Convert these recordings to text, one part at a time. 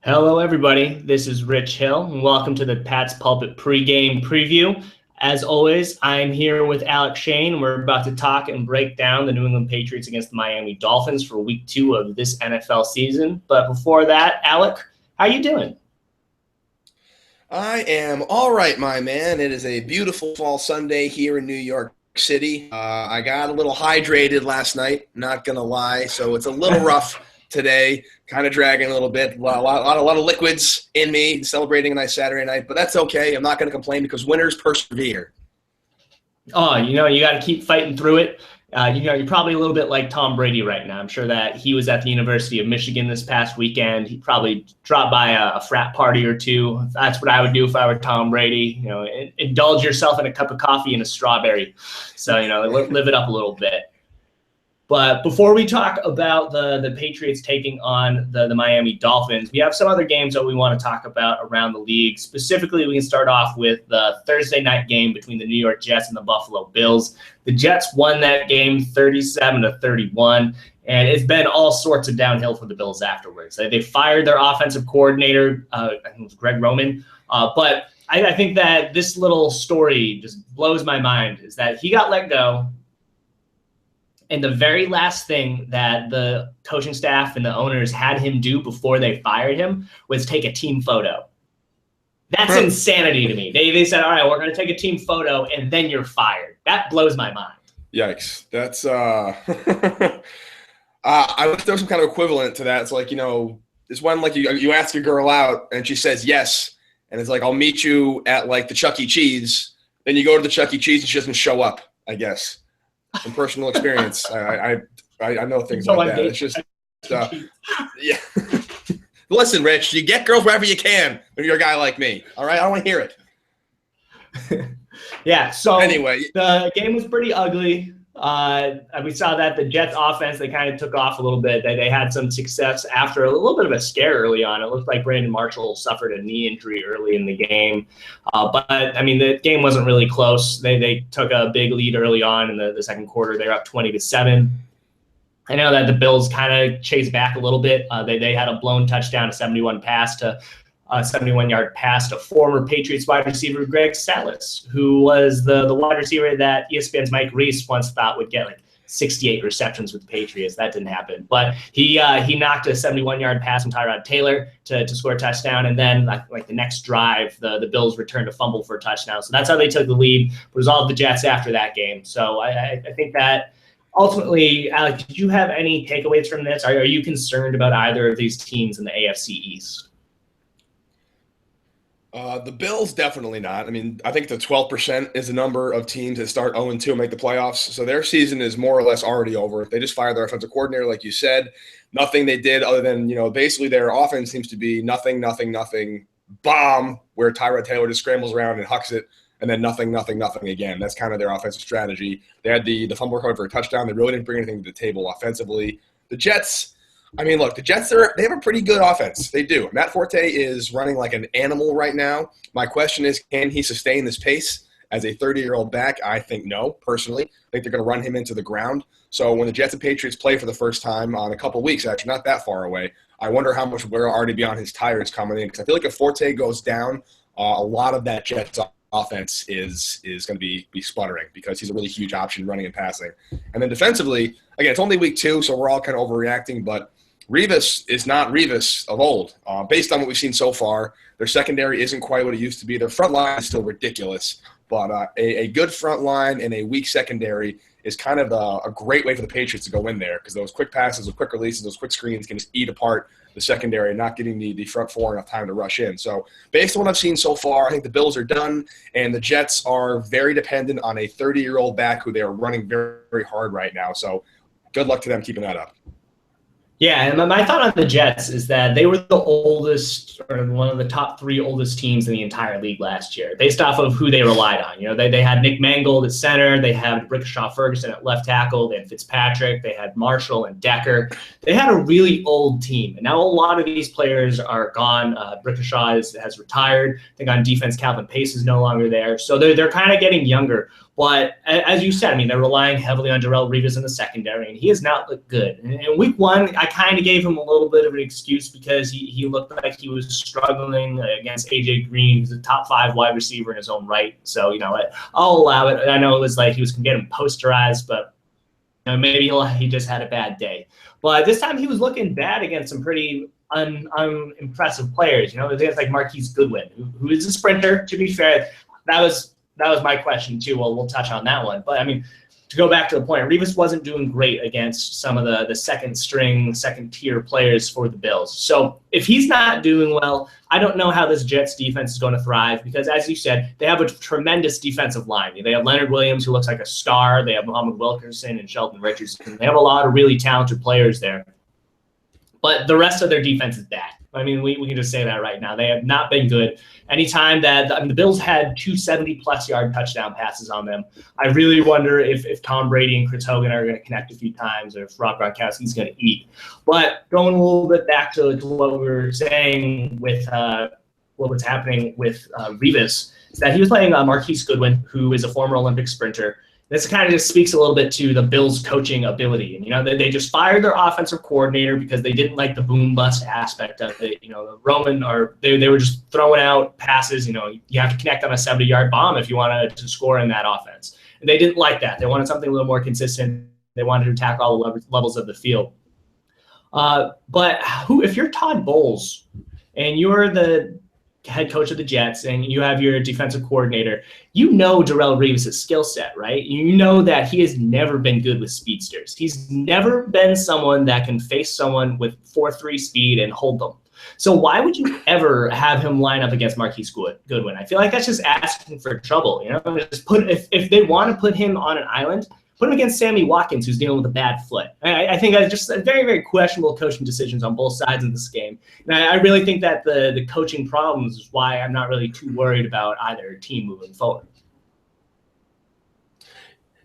Hello, everybody. This is Rich Hill, and welcome to the Pat's Pulpit pregame preview. As always, I'm here with Alec Shane. We're about to talk and break down the New England Patriots against the Miami Dolphins for Week 2 of this NFL season. But before that, Alec, how you doing? I am all right, my man. It is a beautiful fall Sunday here in New York City. I got a little hydrated last night, not going to lie, so it's a little rough today, kind of dragging a little bit. A lot of liquids in me, celebrating a nice Saturday night, but that's okay. I'm not going to complain because winners persevere. Oh, you got to keep fighting through it. You're probably a little bit like Tom Brady right now. I'm sure that he was at the University of Michigan this past weekend. He probably dropped by a frat party or two. That's what I would do if I were Tom Brady. Indulge yourself in a cup of coffee and a strawberry. So, live it up a little bit. But before we talk about the Patriots taking on the Miami Dolphins, we have some other games that we want to talk about around the league. Specifically, we can start off with the Thursday night game between the New York Jets and the Buffalo Bills. The Jets won that game 37-31, and it's been all sorts of downhill for the Bills afterwards. They fired their offensive coordinator, I think it was Greg Roman, but I think that this little story just blows my mind, is that he got let go. And the very last thing that the coaching staff and the owners had him do before they fired him was take a team photo. That's insanity to me. They said, all right, we're going to take a team photo, and then you're fired. That blows my mind. Yikes. That's I wish there was some kind of equivalent to that. It's like, it's when like you ask your girl out and she says yes, and it's like, I'll meet you at like the Chuck E. Cheese. Then you go to the Chuck E. Cheese and she doesn't show up, I guess. From personal experience, I know things like that. It's just, yeah. Listen, Rich, you get girls wherever you can when you're a guy like me. All right, I don't want to hear it. Yeah. So anyway, the game was pretty ugly. We saw that the Jets offense, they kind of took off a little bit. They had some success after a little bit of a scare early on. It looked like Brandon Marshall suffered a knee injury early in the game. But the game wasn't really close. They took a big lead early on in the second quarter. They were up 20-7. I know that the Bills kind of chased back a little bit. They had a blown touchdown, a 71-yard pass to former Patriots wide receiver Greg Salas, who was the wide receiver that ESPN's Mike Reese once thought would get like 68 receptions with the Patriots. That didn't happen. But he knocked a 71-yard pass from Tyrod Taylor to score a touchdown. And then like the next drive, the Bills returned a fumble for a touchdown. So that's how they took the lead. It was all the Jets after that game. So I think that ultimately, Alec, did you have any takeaways from this? Are you concerned about either of these teams in the AFC East? The Bills, definitely not. I think the 12% is the number of teams that start 0-2 and make the playoffs. So their season is more or less already over. They just fired their offensive coordinator, like you said. Nothing they did other than, basically their offense seems to be nothing, bomb, where Tyrod Taylor just scrambles around and hucks it, and then nothing again. That's kind of their offensive strategy. They had the fumble recovery for a touchdown. They really didn't bring anything to the table offensively. The Jets, the Jets, they have a pretty good offense. They do. Matt Forte is running like an animal right now. My question is, can he sustain this pace as a 30-year-old back? I think no, personally. I think they're going to run him into the ground. So when the Jets and Patriots play for the first time on a couple of weeks, actually not that far away, I wonder how much wear already be on his tires coming in. Because I feel like if Forte goes down, a lot of that Jets offense is going to be sputtering because he's a really huge option running and passing. And then defensively, again, it's only week 2, so we're all kind of overreacting, but Revis is not Revis of old. Based on what we've seen so far, their secondary isn't quite what it used to be. Their front line is still ridiculous, but a good front line and a weak secondary is kind of a great way for the Patriots to go in there because those quick passes, those quick releases, those quick screens can just eat apart the secondary and not giving the front four enough time to rush in. So based on what I've seen so far, I think the Bills are done, and the Jets are very dependent on a 30-year-old back who they are running very, very hard right now. So good luck to them keeping that up. Yeah, and my thought on the Jets is that they were the oldest, or one of the top 3 oldest teams in the entire league last year, based off of who they relied on. They had Nick Mangold at center, they had Brickashaw Ferguson at left tackle, they had Fitzpatrick, they had Marshall and Decker. They had a really old team, and now a lot of these players are gone. Brickashaw has retired. I think on defense, Calvin Pace is no longer there, so they're kind of getting younger. But as you said, I mean, they're relying heavily on Darrelle Revis in the secondary, and he has not looked good. And in week one, I kind of gave him a little bit of an excuse because he looked like he was struggling against A.J. Green, who's a top 5 wide receiver in his own right. So, I'll allow it. I know it was like he was going to get him posterized, but maybe he just had a bad day. But this time he was looking bad against some pretty unimpressive players. Against like Marquise Goodwin, who is a sprinter, to be fair. That was my question too. Well, we'll touch on that one. But I mean, to go back to the point, Revis wasn't doing great against some of the second tier players for the Bills. So if he's not doing well, I don't know how this Jets defense is going to thrive because, as you said, they have a tremendous defensive line. They have Leonard Williams, who looks like a star. They have Muhammad Wilkerson and Sheldon Richardson. They have a lot of really talented players there. But the rest of their defense is bad. I mean, we can just say that right now. They have not been good. Anytime that the Bills had 2 70-plus yard touchdown passes on them, I really wonder if Tom Brady and Chris Hogan are going to connect a few times or if Rob Gronkowski's going to eat. But going a little bit back to what we were saying with what was happening with Revis, is that he was playing Marquise Goodwin, who is a former Olympic sprinter. This kind of just speaks a little bit to the Bills' coaching ability. And, they just fired their offensive coordinator because they didn't like the boom-bust aspect of it. They were just throwing out passes. You have to connect on a 70-yard bomb if you wanted to score in that offense. And they didn't like that. They wanted something a little more consistent. They wanted to attack all the levels of the field. But if you're Todd Bowles and you're the head coach of the Jets and you have your defensive coordinator, Darrelle Revis' skill set, right? You know that he has never been good with speedsters. He's never been someone that can face someone with 4.3 speed and hold them. So why would you ever have him line up against Marquise Goodwin? I feel like that's just asking for trouble. Just if they want to put him on an island, put him against Sammy Watkins, who's dealing with a bad foot. I think that's just very, very questionable coaching decisions on both sides of this game. And I really think that the coaching problems is why I'm not really too worried about either team moving forward.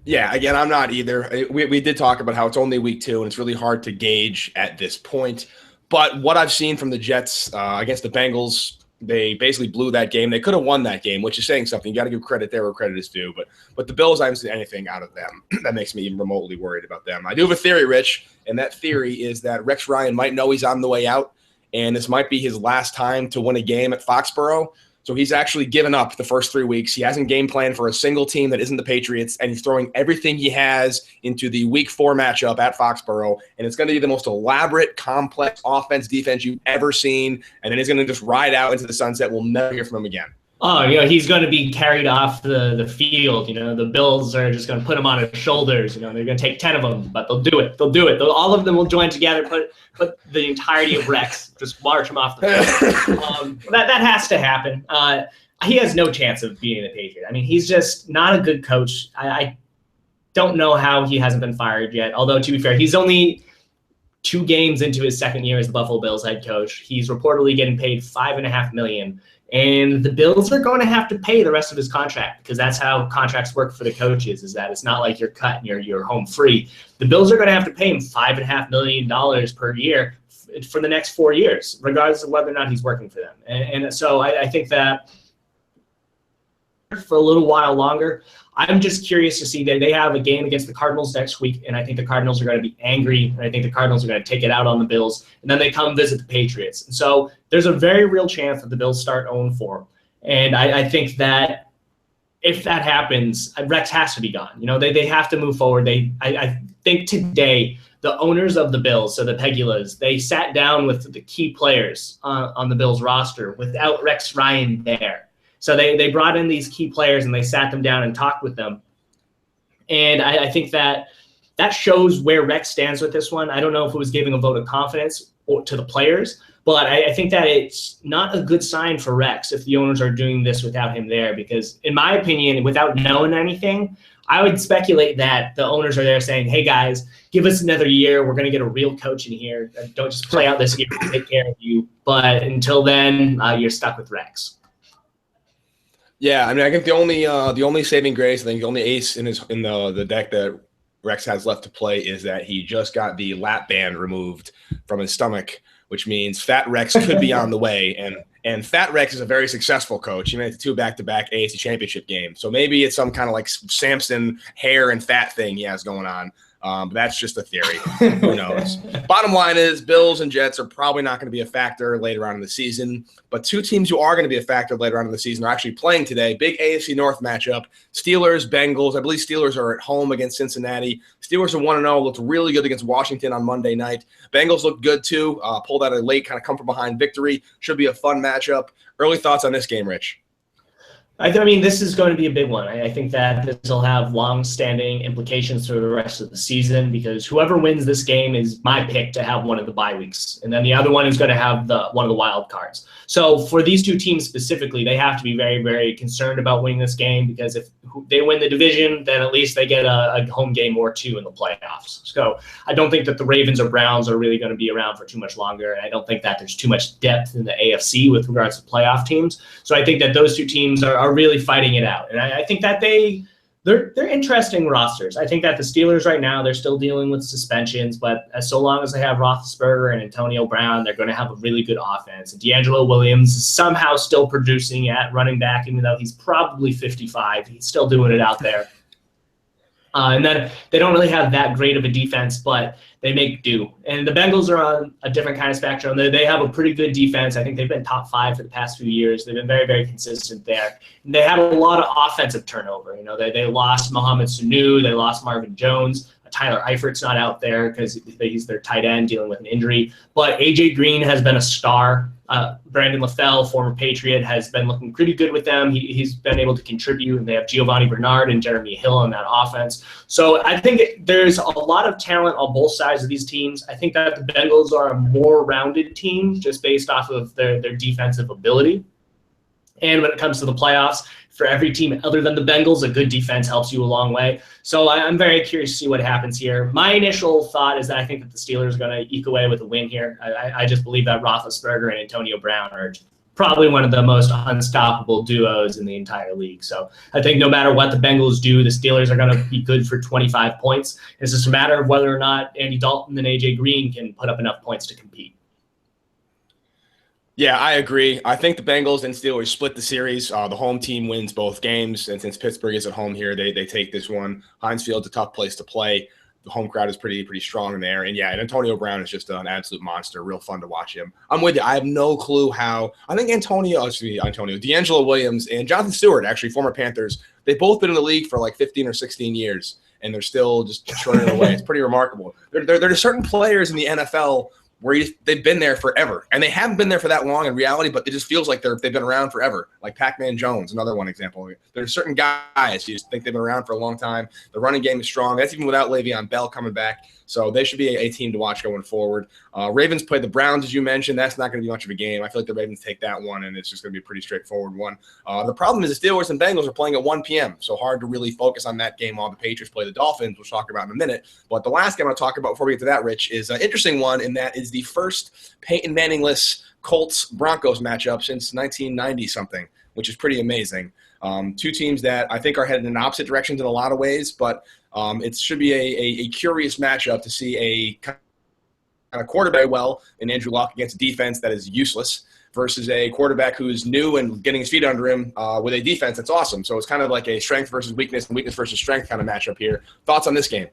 Yeah, again, I'm not either. We did talk about how it's only week 2, and it's really hard to gauge at this point. But what I've seen from the Jets against the Bengals, they basically blew that game. They could have won that game, which is saying something. You got to give credit there where credit is due. But the Bills, I haven't seen anything out of them that makes me even remotely worried about them. I do have a theory, Rich, and that theory is that Rex Ryan might know he's on the way out, and this might be his last time to win a game at Foxborough. So he's actually given up the first 3 weeks. He hasn't game planned for a single team that isn't the Patriots, and he's throwing everything he has into the week 4 matchup at Foxborough, and it's going to be the most elaborate, complex offense, defense you've ever seen, and then he's going to just ride out into the sunset. We'll never hear from him again. Oh, he's going to be carried off the field. The Bills are just going to put him on his shoulders. They're going to take 10 of them, but they'll do it. All of them will join together, put the entirety of Rex, just march him off the field. That has to happen. He has no chance of beating the Patriot. I mean, he's just not a good coach. I don't know how he hasn't been fired yet, although, to be fair, he's only 2 games into his second year as the Buffalo Bills head coach. He's reportedly getting paid $5.5 million. And the Bills are going to have to pay the rest of his contract because that's how contracts work for the coaches, is that it's not like you're cut and you're home free. The Bills are going to have to pay him $5.5 million per year for the next 4 years, regardless of whether or not he's working for them. And so I think that for a little while longer, I'm just curious to see that they have a game against the Cardinals next week, and I think the Cardinals are going to be angry, and I think the Cardinals are going to take it out on the Bills, and then they come visit the Patriots. And so there's a very real chance that the Bills start 0-4. And I think that if that happens, Rex has to be gone. They have to move forward. I think today the owners of the Bills, so the Pegulas, they sat down with the key players on the Bills roster without Rex Ryan there. So they brought in these key players and they sat them down and talked with them. And I think that shows where Rex stands with this one. I don't know if it was giving a vote of confidence to the players, but I think that it's not a good sign for Rex if the owners are doing this without him there, because in my opinion, without knowing anything, I would speculate that the owners are there saying, hey guys, give us another year. We're going to get a real coach in here. Don't just play out this year and take care of you. But until then, you're stuck with Rex. Yeah, I mean, I think the only saving grace, I think the only ace in the deck that Rex has left to play is that he just got the lap band removed from his stomach, which means Fat Rex could be on the way. And Fat Rex is a very successful coach. He made it to 2 back-to-back AFC Championship games. So maybe it's some kind of like Samson hair and fat thing he has going on. But that's just a theory. Who knows? Bottom line is Bills and Jets are probably not going to be a factor later on in the season. But 2 teams who are going to be a factor later on in the season are actually playing today. Big AFC North matchup. Steelers, Bengals. I believe Steelers are at home against Cincinnati. Steelers are 1-0. Looked really good against Washington on Monday night. Bengals looked good too. Pulled out a late kind of come from behind victory. Should be a fun matchup. Early thoughts on this game, Rich? I mean, this is going to be a big one. I think that this will have long-standing implications for the rest of the season because whoever wins this game is my pick to have one of the bye weeks. And then the other one is going to have one of the wild cards. So for these 2 teams specifically, they have to be very, very concerned about winning this game because if they win the division, then at least they get a home game or 2 in the playoffs. So I don't think that the Ravens or Browns are really going to be around for too much longer. And I don't think that there's too much depth in the AFC with regards to playoff teams. So I think that those 2 teams are really fighting it out. And I think that they're interesting rosters. I think that the Steelers right now, they're still dealing with suspensions, but so long as they have Roethlisberger and Antonio Brown, they're going to have a really good offense. And D'Angelo Williams is somehow still producing at running back, even though he's probably 55. He's still doing it out there. And then they don't really have that great of a defense, but they make do. And the Bengals are on a different kind of spectrum. They have a pretty good defense. I think they've been top 5 for the past few years. They've been very, very consistent there. And they had a lot of offensive turnover. You know, they lost Mohamed Sanu. They lost Marvin Jones. Tyler Eifert's not out there because he's their tight end dealing with an injury. But A.J. Green has been a star. Brandon LaFell, former Patriot, has been looking pretty good with them. He's been able to contribute, and they have Giovanni Bernard and Jeremy Hill on that offense. So I think there's a lot of talent on both sides of these teams. I think that the Bengals are a more rounded team just based off of their defensive ability. And when it comes to the playoffs, for every team other than the Bengals, a good defense helps you a long way. So I'm very curious to see what happens here. My initial thought is that I think that the Steelers are going to eke away with a win here. I just believe that Roethlisberger and Antonio Brown are probably one of the most unstoppable duos in the entire league. So I think no matter what the Bengals do, the Steelers are going to be good for 25 points. It's just a matter of whether or not Andy Dalton and A.J. Green can put up enough points to compete. Yeah, I agree. I think the Bengals and Steelers split the series. The home team wins both games, and since Pittsburgh is at home here, they take this one. Heinz Field's a tough place to play. The home crowd is pretty strong in there. And yeah, and Antonio Brown is just an absolute monster. Real fun to watch him. I'm with you. I have no clue how. I think D'Angelo Williams and Jonathan Stewart, actually former Panthers, they've both been in the league for like 15 or 16 years, and they're still just churning away. It's pretty remarkable. There are certain players in the NFL where they've been there forever. And they haven't been there for that long in reality, but it just feels like they've been around forever. Like Pac-Man Jones, another one example. There's certain guys you just think they've been around for a long time. The running game is strong. That's even without Le'Veon Bell coming back. So they should be a team to watch going forward. Ravens play the Browns, as you mentioned. That's not going to be much of a game. I feel like the Ravens take that one, and it's just going to be a pretty straightforward one. The problem is the Steelers and Bengals are playing at 1 p.m., so hard to really focus on that game while the Patriots play the Dolphins, which we'll talk about in a minute. But the last game I'll talk about before we get to that, Rich, is an interesting one, and that is the first Peyton Manning-less Colts-Broncos matchup since 1990-something, which is pretty amazing. 2 teams that I think are headed in opposite directions in a lot of ways, but it should be a curious matchup to see a kind of quarterback well in Andrew Luck against a defense that is useless versus a quarterback who's new and getting his feet under him with a defense that's awesome. So it's kind of like a strength versus weakness and weakness versus strength kind of matchup here. Thoughts on this game?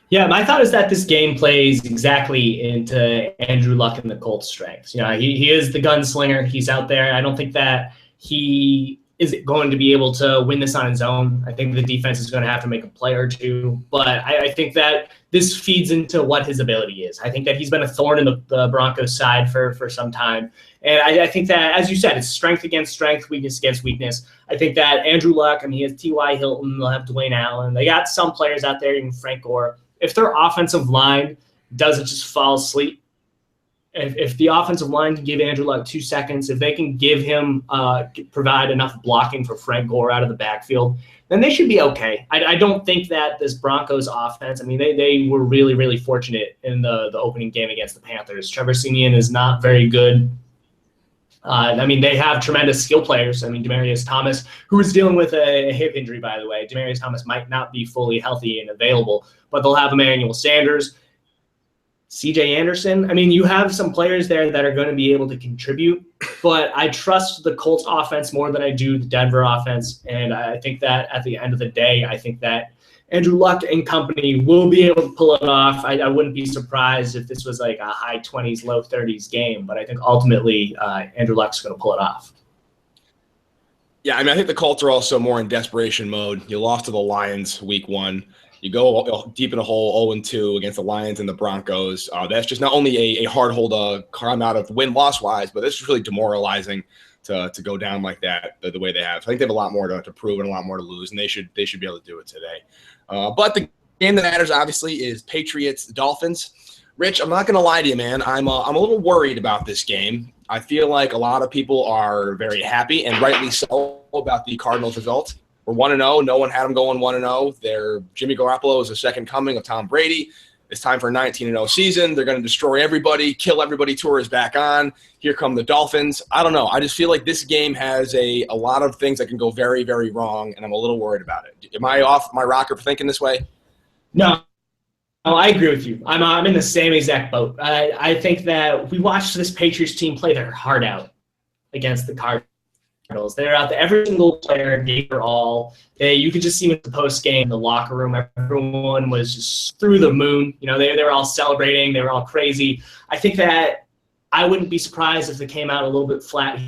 Yeah, my thought is that this game plays exactly into Andrew Luck and the Colts' strengths. You know, he is the gunslinger. He's out there. I don't think that he is going to be able to win this on his own. I think the defense is going to have to make a play or two. But I think that this feeds into what his ability is. I think that he's been a thorn in the Broncos' side for some time. And I think that, as you said, it's strength against strength, weakness against weakness. I think that Andrew Luck, he has T.Y. Hilton, they'll have Dwayne Allen. They got some players out there, even Frank Gore. If their offensive line doesn't just fall asleep, if the offensive line can give Andrew Luck 2 seconds, if they can give him provide enough blocking for Frank Gore out of the backfield, then they should be okay. I don't think that this Broncos offense, they were really, really fortunate in the opening game against the Panthers. Trevor Siemian is not very good. They have tremendous skill players. Demaryius Thomas, who is dealing with a hip injury, by the way. Demaryius Thomas might not be fully healthy and available, but they'll have Emmanuel Sanders. CJ Anderson. I mean, you have some players there that are going to be able to contribute, but I trust the Colts offense more than I do the Denver offense. And I think that at the end of the day, I think that Andrew Luck and company will be able to pull it off. I wouldn't be surprised if this was like a high 20s, low 30s game, but I think ultimately Andrew Luck's going to pull it off. Yeah, I mean, I think the Colts are also more in desperation mode. You lost to the Lions week 1. You go deep in a hole 0-2 against the Lions and the Broncos. That's just not only a hard hole to climb out of win-loss wise, but it's really demoralizing to go down like that the way they have. So I think they have a lot more to prove and a lot more to lose, and they should be able to do it today. But the game that matters obviously is Patriots Dolphins. Rich, I'm not going to lie to you, man. I'm a little worried about this game. I feel like a lot of people are very happy, and rightly so, about the Cardinals' result. We're 1-0. No one had them going 1-0. Jimmy Garoppolo is the second coming of Tom Brady. It's time for a 19-0 season. They're going to destroy everybody, kill everybody. Tour is back on. Here come the Dolphins. I don't know. I just feel like this game has a lot of things that can go very, very wrong, and I'm a little worried about it. Am I off my rocker for thinking this way? No, I agree with you. I'm in the same exact boat. I think that we watched this Patriots team play their heart out against the Cardinals. They're out there. Every single player gave their all. You could just see with the post game in the locker room, everyone was just through the moon. You know, they were all celebrating. They were all crazy. I think that I wouldn't be surprised if they came out a little bit flat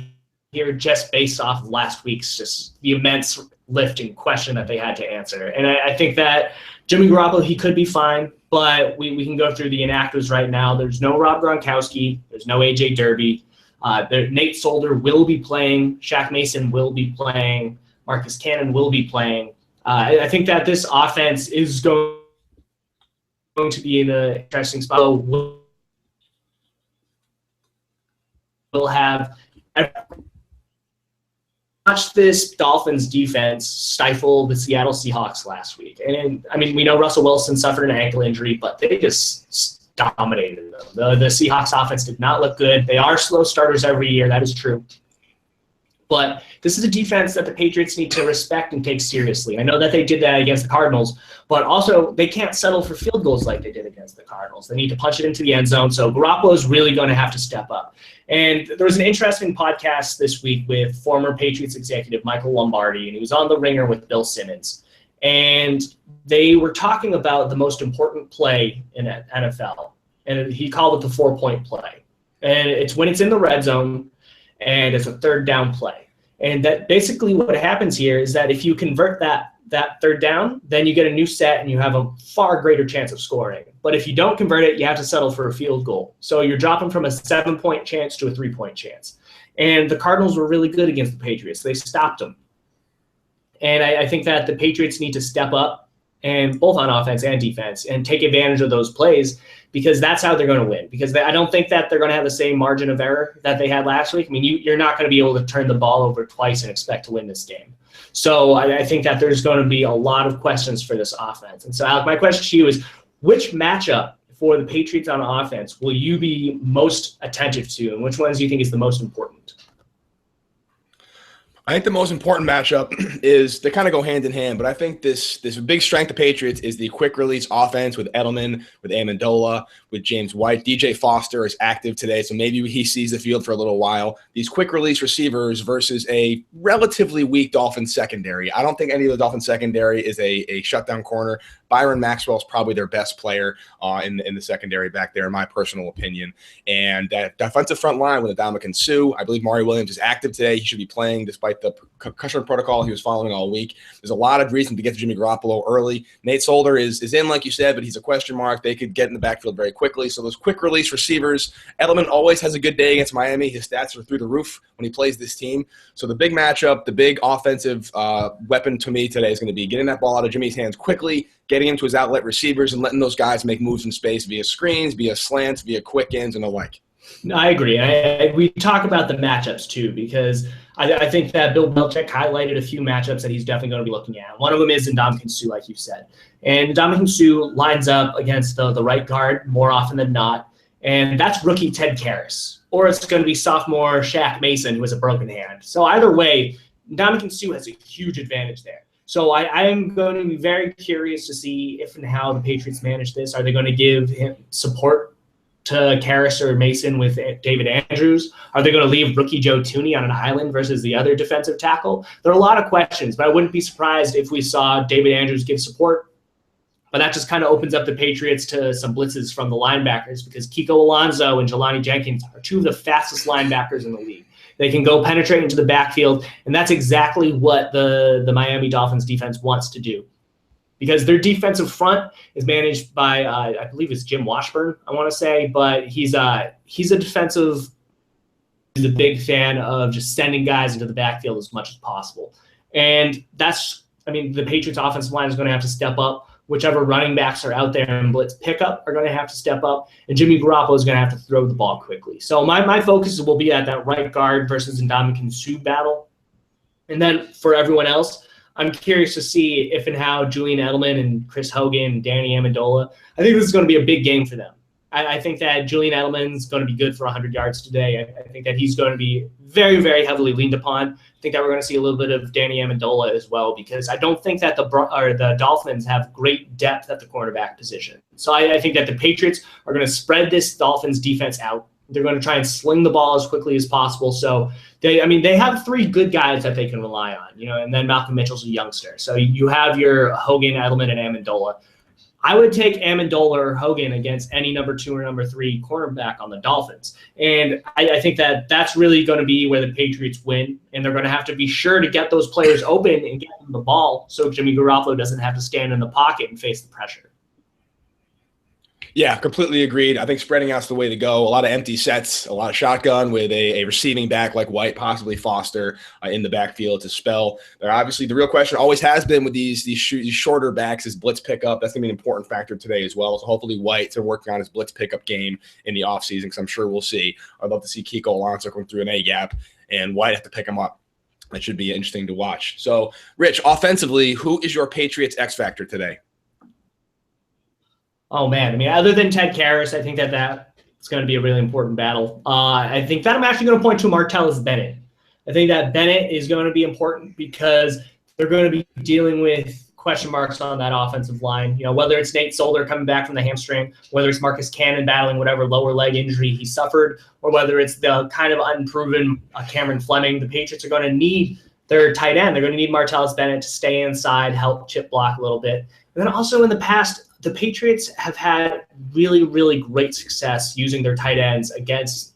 here, just based off of last week's just the immense lift and question that they had to answer. And I think that Jimmy Garoppolo, he could be fine, but we can go through the inactives right now. There's no Rob Gronkowski. There's no A.J. Derby. Nate Solder will be playing. Shaq Mason will be playing. Marcus Cannon will be playing. I think that this offense is going to be in an interesting spot. We'll have watch this Dolphins defense stifle the Seattle Seahawks last week. And I mean, we know Russell Wilson suffered an ankle injury, but they just dominated them. The Seahawks offense did not look good. They are slow starters every year. That is true. But this is a defense that the Patriots need to respect and take seriously. I know that they did that against the Cardinals, but also they can't settle for field goals like they did against the Cardinals. They need to punch it into the end zone. So Garoppolo is really going to have to step up. And there was an interesting podcast this week with former Patriots executive Michael Lombardi, and he was on The Ringer with Bill Simmons. And they were talking about the most important play in NFL, and he called it the 4-point play. And it's when it's in the red zone, and it's a third down play. And that basically what happens here is that if you convert that third down, then you get a new set and you have a far greater chance of scoring. But if you don't convert it, you have to settle for a field goal. So you're dropping from a 7-point chance to a 3-point chance. And the Cardinals were really good against the Patriots. They stopped them. And I think that the Patriots need to step up, and both on offense and defense, and take advantage of those plays, because that's how they're going to win. Because I don't think that they're going to have the same margin of error that they had last week. I mean, you're not going to be able to turn the ball over twice and expect to win this game. So I think that there's going to be a lot of questions for this offense. And so, Alec, my question to you is, which matchup for the Patriots on offense will you be most attentive to, and which ones do you think is the most important? I think the most important matchup is they kind of go hand in hand, but I think this big strength of Patriots is the quick release offense with Edelman, with Amendola, with James White. DJ Foster is active today, so maybe he sees the field for a little while. These quick release receivers versus a relatively weak Dolphins secondary. I don't think any of the Dolphins secondary is a shutdown corner. Byron Maxwell is probably their best player in the secondary back there, in my personal opinion. And that defensive front line with Ndamukong Suh, I believe Maury Williams is active today. He should be playing despite the concussion protocol he was following all week. There's a lot of reason to get to Jimmy Garoppolo early. Nate Solder is in, like you said, but he's a question mark. They could get in the backfield very quickly. So those quick release receivers, Edelman always has a good day against Miami. His stats are through the roof when he plays this team. So the big matchup, the big offensive weapon to me today is going to be getting that ball out of Jimmy's hands quickly, getting him to his outlet receivers, and letting those guys make moves in space via screens, via slants, via quick ins, and the like. No, I agree. We talk about the matchups too, because I think that Bill Belichick highlighted a few matchups that he's definitely going to be looking at. One of them is Ndamukong Suh, like you said. And Ndamukong Suh lines up against the right guard more often than not, and that's rookie Ted Karras. Or it's going to be sophomore Shaq Mason, who has a broken hand. So either way, Ndamukong Suh has a huge advantage there. So I am going to be very curious to see if and how the Patriots manage this. Are they going to give him support to Karras or Mason with David Andrews? Are they going to leave rookie Joe Thuney on an island versus the other defensive tackle? There are a lot of questions, but I wouldn't be surprised if we saw David Andrews give support. But that just kind of opens up the Patriots to some blitzes from the linebackers, because Kiko Alonso and Jelani Jenkins are two of the fastest linebackers in the league. They can go penetrate into the backfield, and that's exactly what the Miami Dolphins defense wants to do, because their defensive front is managed by, I believe it's Jim Washburn, I want to say, but he's a big fan of just sending guys into the backfield as much as possible. And the Patriots offensive line is going to have to step up. Whichever running backs are out there in blitz pickup are going to have to step up, and Jimmy Garoppolo is going to have to throw the ball quickly. So my focus will be at that right guard versus Ndamukong Suh battle. And then for everyone else, I'm curious to see if and how Julian Edelman and Chris Hogan and Danny Amendola, I think this is going to be a big game for them. I think that Julian Edelman is going to be good for 100 yards today. I think that he's going to be very, very heavily leaned upon. I think that we're going to see a little bit of Danny Amendola as well, because I don't think that the Dolphins have great depth at the cornerback position. So I think that the Patriots are going to spread this Dolphins defense out. They're going to try and sling the ball as quickly as possible. So they have three good guys that they can rely on, and then Malcolm Mitchell's a youngster. So you have your Hogan, Edelman, and Amendola. I would take Amendola or Hogan against any number 2 or number 3 cornerback on the Dolphins. And I think that that's really going to be where the Patriots win. And they're going to have to be sure to get those players open and get them the ball so Jimmy Garoppolo doesn't have to stand in the pocket and face the pressure. Yeah, completely agreed. I think spreading out's the way to go. A lot of empty sets, a lot of shotgun with a receiving back like White, possibly Foster in the backfield to spell. Obviously, the real question always has been with these shorter backs is blitz pickup. That's going to be an important factor today as well. So hopefully White's working on his blitz pickup game in the offseason, because I'm sure we'll see. I'd love to see Kiko Alonso going through an A-gap and White have to pick him up. That should be interesting to watch. So, Rich, offensively, who is your Patriots X factor today? Oh, man. Other than Ted Karras, I think that it's going to be a really important battle. I think that I'm actually going to point to Martellus Bennett. I think that Bennett is going to be important because they're going to be dealing with question marks on that offensive line. Whether it's Nate Solder coming back from the hamstring, whether it's Marcus Cannon battling whatever lower leg injury he suffered, or whether it's the kind of unproven Cameron Fleming, the Patriots are going to need their tight end. They're going to need Martellus Bennett to stay inside, help chip block a little bit. And then also in the past, the Patriots have had really, really great success using their tight ends against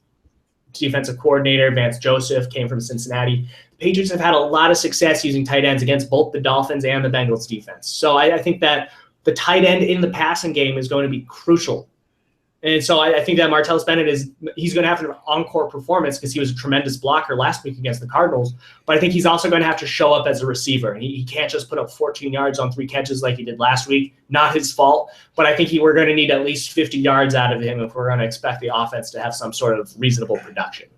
defensive coordinator Vance Joseph, came from Cincinnati. The Patriots have had a lot of success using tight ends against both the Dolphins and the Bengals defense. So I think that the tight end in the passing game is going to be crucial. And so I think that Martellus Bennett he's going to have an encore performance because he was a tremendous blocker last week against the Cardinals. But I think he's also going to have to show up as a receiver. He can't just put up 14 yards on 3 catches like he did last week. Not his fault. But I think we're going to need at least 50 yards out of him if we're going to expect the offense to have some sort of reasonable production.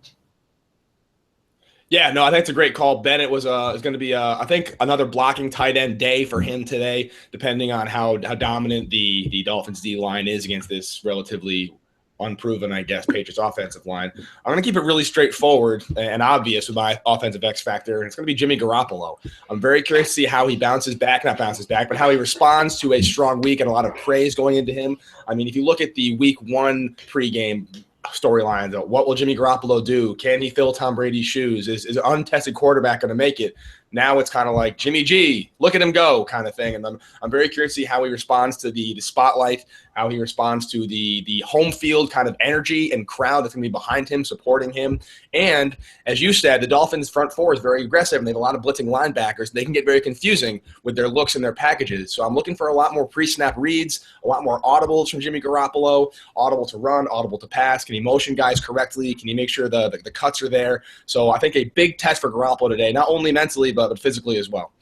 Yeah, no, I think it's a great call. Bennett is going to be, I think, another blocking tight end day for him today, depending on how dominant the Dolphins D-line is against this relatively unproven, I guess, Patriots offensive line. I'm going to keep it really straightforward and obvious with my offensive X factor, and it's going to be Jimmy Garoppolo. I'm very curious to see how he not bounces back, but how he responds to a strong week and a lot of praise going into him. If you look at the week 1 pregame storylines, what will Jimmy Garoppolo do? Can he fill Tom Brady's shoes? Is an untested quarterback going to make it? Now it's kind of like Jimmy G, look at him go kind of thing. And I'm very curious to see how he responds to the spotlight, how he responds to the home field kind of energy and crowd that's going to be behind him, supporting him. And as you said, the Dolphins front four is very aggressive and they have a lot of blitzing linebackers. They can get very confusing with their looks and their packages. So I'm looking for a lot more pre-snap reads, a lot more audibles from Jimmy Garoppolo, audible to run, audible to pass. Can he motion guys correctly? Can he make sure the cuts are there? So I think a big test for Garoppolo today, not only mentally, but physically as well.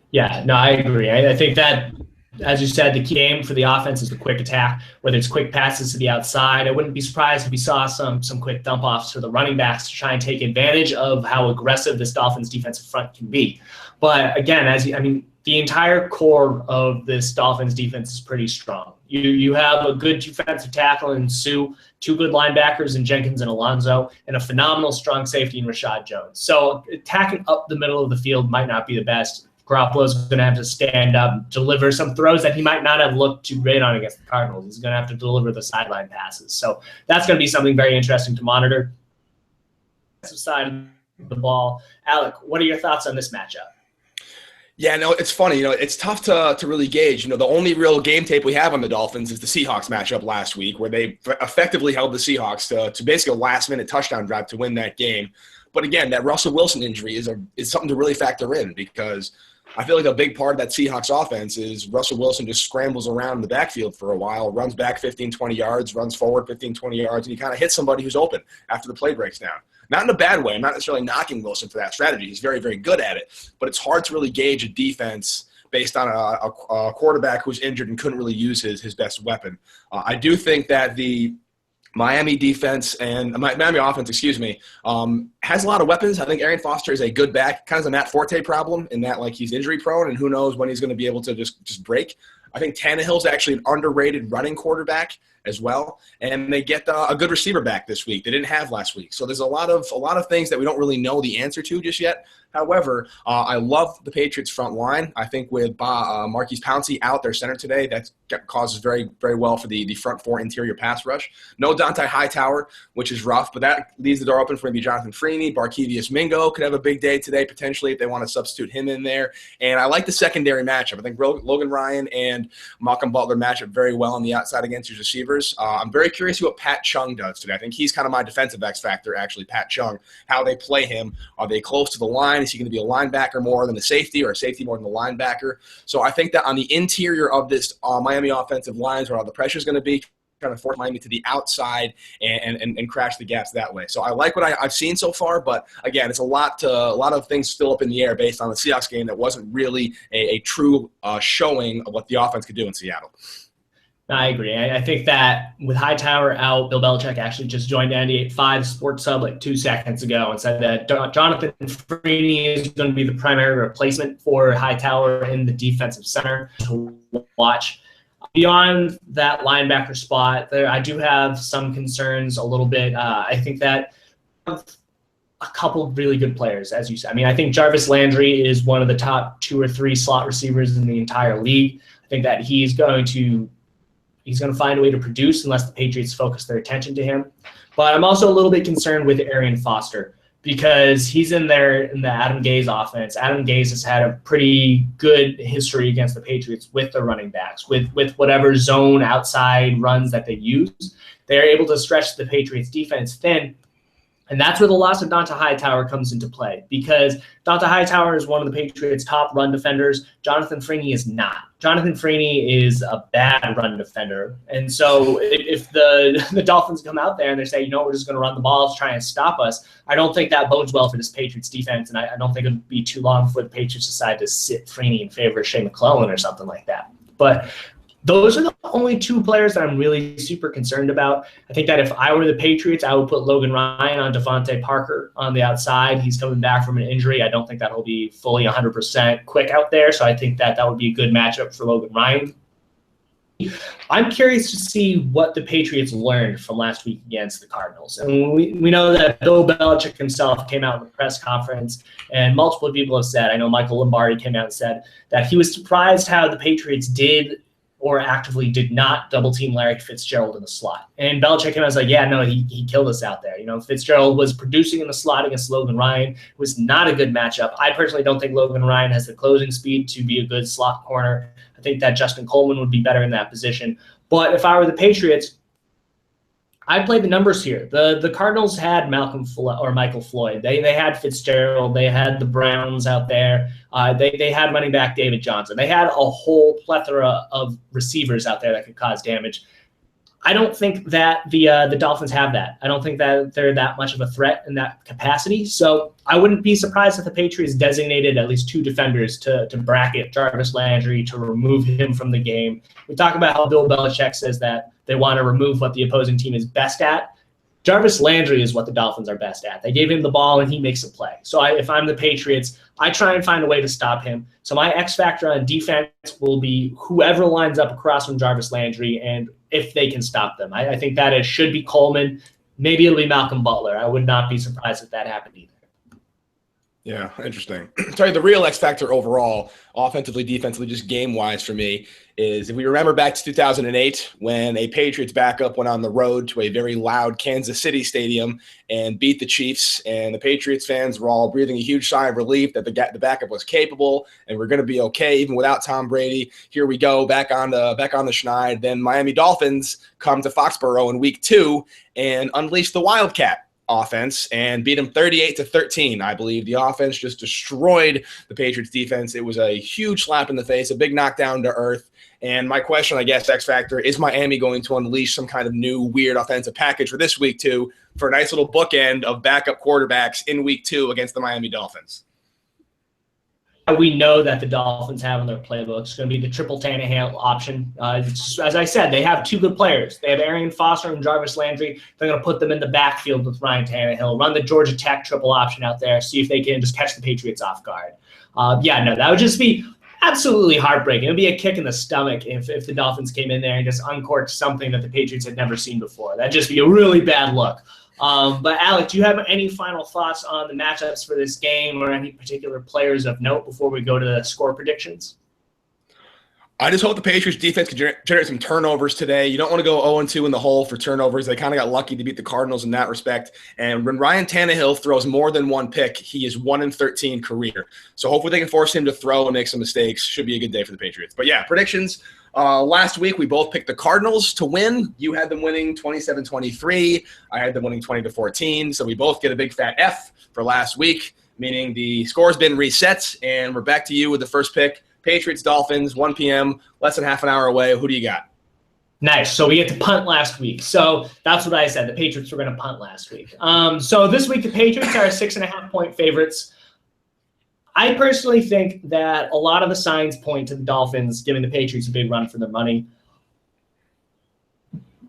Yeah, no, I agree. I think that, as you said, the key aim for the offense is the quick attack, whether it's quick passes to the outside. I wouldn't be surprised if we saw some quick dump-offs for the running backs to try and take advantage of how aggressive this Dolphins defensive front can be. But again, the entire core of this Dolphins defense is pretty strong. You have a good defensive tackle in Sue, 2 good linebackers in Jenkins and Alonso, and a phenomenal strong safety in Rashad Jones. So attacking up the middle of the field might not be the best. Garoppolo's going to have to stand up, deliver some throws that he might not have looked too great on against the Cardinals. He's going to have to deliver the sideline passes. So that's going to be something very interesting to monitor. Side of the ball. Alec, what are your thoughts on this matchup? Yeah, no, it's funny. It's tough to really gauge. The only real game tape we have on the Dolphins is the Seahawks matchup last week, where they effectively held the Seahawks to basically a last-minute touchdown drive to win that game. But again, that Russell Wilson injury is something to really factor in, because I feel like a big part of that Seahawks offense is Russell Wilson just scrambles around the backfield for a while, runs back 15, 20 yards, runs forward 15, 20 yards, and he kind of hits somebody who's open after the play breaks down. Not in a bad way. I'm not necessarily knocking Wilson for that strategy. He's very, very good at it. But it's hard to really gauge a defense based on a quarterback who's injured and couldn't really use his best weapon. I do think that the Miami defense and Miami offense, has a lot of weapons. I think Arian Foster is a good back, kind of a Matt Forte problem in that, like, he's injury prone and who knows when he's going to be able to just break. I think Tannehill's actually an underrated running quarterback as well, and they get a good receiver back this week they didn't have last week. So there's a lot of things that we don't really know the answer to just yet. However, I love the Patriots front line. I think with Marquise Pouncey out their center today, that causes very, very well for the front four interior pass rush. No Dante Hightower, which is rough, but that leaves the door open for maybe Jonathan Freeney. Barkevious Mingo could have a big day today potentially if they want to substitute him in there. And I like the secondary matchup. I think Logan Ryan and Malcolm Butler match up very well on the outside against his receivers. I'm very curious what Pat Chung does today. I think he's kind of my defensive X factor, actually, Pat Chung, how they play him. Are they close to the line? Is he going to be a linebacker more than a safety, or a safety more than the linebacker? So I think that on the interior of this Miami offensive lines, where all the pressure is going to be, kind of force Miami to the outside and crash the gaps that way. So I like what I've seen so far, but again, it's a lot of things still up in the air based on the Seahawks game that wasn't really a true showing of what the offense could do in Seattle. I agree. I think that with Hightower out, Bill Belichick actually just joined 98.5 Sports Hub like 2 seconds ago and said that Jonathan Freeney is going to be the primary replacement for Hightower in the defensive center to watch. Beyond that linebacker spot, I do have some concerns a little bit. I think that a couple of really good players, as you said. I mean, I think Jarvis Landry is one of the top 2 or 3 slot receivers in the entire league. I think that he's going to find a way to produce unless the Patriots focus their attention to him. But I'm also a little bit concerned with Arian Foster because he's in there in the Adam Gase offense. Adam Gase has had a pretty good history against the Patriots with the running backs, with whatever zone outside runs that they use. They're able to stretch the Patriots defense thin. And that's where the loss of Dante Hightower comes into play, because Dante Hightower is one of the Patriots' top run defenders. Jonathan Freeney is not. Jonathan Freeney is a bad run defender. And so if the Dolphins come out there and they say, we're just going to run the ball to try and stop us, I don't think that bodes well for this Patriots defense. And I don't think it would be too long before the Patriots decide to sit Freeney in favor of Shea McClellan or something like that. But those are the only 2 players that I'm really super concerned about. I think that if I were the Patriots, I would put Logan Ryan on Devontae Parker on the outside. He's coming back from an injury. I don't think that he'll be fully 100% quick out there, so I think that would be a good matchup for Logan Ryan. I'm curious to see what the Patriots learned from last week against the Cardinals. And we know that Bill Belichick himself came out in the press conference, and multiple people have said, I know Michael Lombardi came out and said that he was surprised how the Patriots did or actively did not double-team Larry Fitzgerald in the slot. And Belichick came out and was like, he killed us out there. Fitzgerald was producing in the slot against Logan Ryan. It was not a good matchup. I personally don't think Logan Ryan has the closing speed to be a good slot corner. I think that Justin Coleman would be better in that position. But if I were the Patriots, I'd play the numbers here. The Cardinals had Michael Floyd. They had Fitzgerald. They had the Browns out there. They had running back David Johnson. They had a whole plethora of receivers out there that could cause damage. I don't think that the Dolphins have that. I don't think that they're that much of a threat in that capacity. So I wouldn't be surprised if the Patriots designated at least 2 defenders to bracket Jarvis Landry, to remove him from the game. We talk about how Bill Belichick says that they want to remove what the opposing team is best at. Jarvis Landry is what the Dolphins are best at. They gave him the ball, and he makes a play. So if I'm the Patriots, I try and find a way to stop him. So my X factor on defense will be whoever lines up across from Jarvis Landry, and if they can stop them. I think that it should be Coleman. Maybe it'll be Malcolm Butler. I would not be surprised if that happened either. Yeah, interesting. Tell you the real X factor overall, offensively, defensively, just game-wise for me, is if we remember back to 2008 when a Patriots backup went on the road to a very loud Kansas City stadium and beat the Chiefs, and the Patriots fans were all breathing a huge sigh of relief that the backup was capable and we're going to be okay even without Tom Brady. Here we go, back on the schneid. Then Miami Dolphins come to Foxborough in week 2 and unleash the Wildcat offense and beat them 38-13. I believe the offense just destroyed the Patriots defense. It was a huge slap in the face, a big knockdown to earth. And my question, I guess, X factor, is Miami going to unleash some kind of new weird offensive package for this week 2 for a nice little bookend of backup quarterbacks in week 2 against the Miami Dolphins? We know that the Dolphins have in their playbook. It's going to be the triple Tannehill option. As I said, they have 2 good players. They have Arian Foster and Jarvis Landry. They're going to put them in the backfield with Ryan Tannehill, run the Georgia Tech triple option out there, see if they can just catch the Patriots off guard. That would just be absolutely heartbreaking. It would be a kick in the stomach if the Dolphins came in there and just uncorked something that the Patriots had never seen before. That'd just be a really bad look. But Alec, do you have any final thoughts on the matchups for this game or any particular players of note before we go to the score predictions? I just hope the Patriots defense can generate some turnovers today. You don't want to go 0-2 in the hole for turnovers. They kind of got lucky to beat the Cardinals in that respect. And when Ryan Tannehill throws more than 1 pick, he is 1-13 career. So hopefully they can force him to throw and make some mistakes. Should be a good day for the Patriots. But yeah, predictions. Last week, we both picked the Cardinals to win. You had them winning 27-23. I had them winning 20-14. So we both get a big fat F for last week, meaning the score's been reset. And we're back to you with the first pick. Patriots, Dolphins, 1 p.m., less than half an hour away. Who do you got? Nice. So we get to punt last week. So that's what I said. The Patriots were going to punt last week. So this week, the Patriots are 6.5-point favorites. I personally think that a lot of the signs point to the Dolphins giving the Patriots a big run for their money.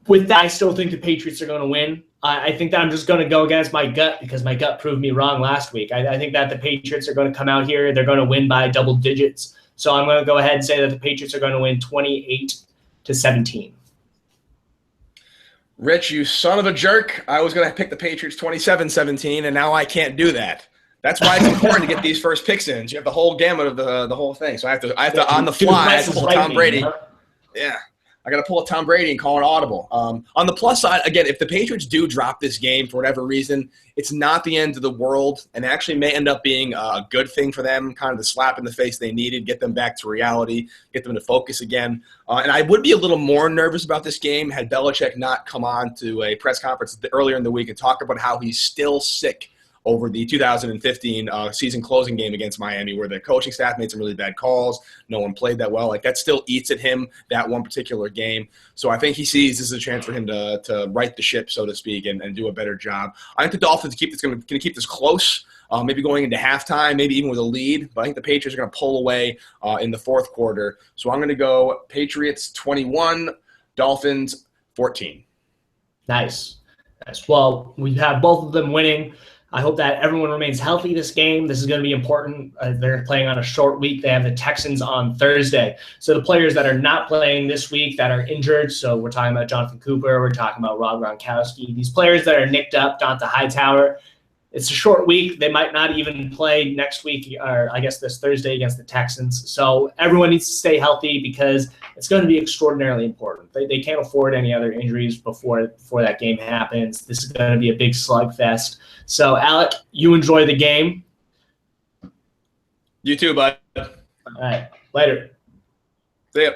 With that, I still think the Patriots are going to win. I think that I'm just going to go against my gut because my gut proved me wrong last week. I think that the Patriots are going to come out here. They're going to win by double digits. So I'm going to go ahead and say that the Patriots are going to win 28-17. Rich, you son of a jerk. I was going to pick the Patriots 27-17, and now I can't do that. That's why it's important to get these first picks in. You have the whole gamut of the whole thing. So I have to on the fly, I have to pull Tom Brady. Yeah. I got to pull a Tom Brady and call an audible. On the plus side, again, if the Patriots do drop this game for whatever reason, it's not the end of the world and actually may end up being a good thing for them, kind of the slap in the face they needed, get them back to reality, get them to focus again. And I would be a little more nervous about this game had Belichick not come on to a press conference earlier in the week and talk about how he's still sick over the 2015 season closing game against Miami, where the coaching staff made some really bad calls. No one played that well. Like, that still eats at him, that one particular game. So I think he sees this as a chance for him to right the ship, so to speak, and do a better job. I think the Dolphins going to keep this close, maybe going into halftime, maybe even with a lead. But I think the Patriots are going to pull away in the fourth quarter. So I'm going to go Patriots 21, Dolphins 14. Nice. Well, we have both of them winning. I hope that everyone remains healthy this game. This is going to be important. They're playing on a short week. They have the Texans on Thursday. So the players that are not playing this week that are injured, so we're talking about Jonathan Cooper, we're talking about Rob Gronkowski. These players that are nicked up, Donta Hightower, it's a short week. They might not even play next week, or I guess this Thursday against the Texans. So everyone needs to stay healthy because it's going to be extraordinarily important. They can't afford any other injuries before that game happens. This is going to be a big slugfest. So, Alec, you enjoy the game. You too, bud. All right. Later. See ya.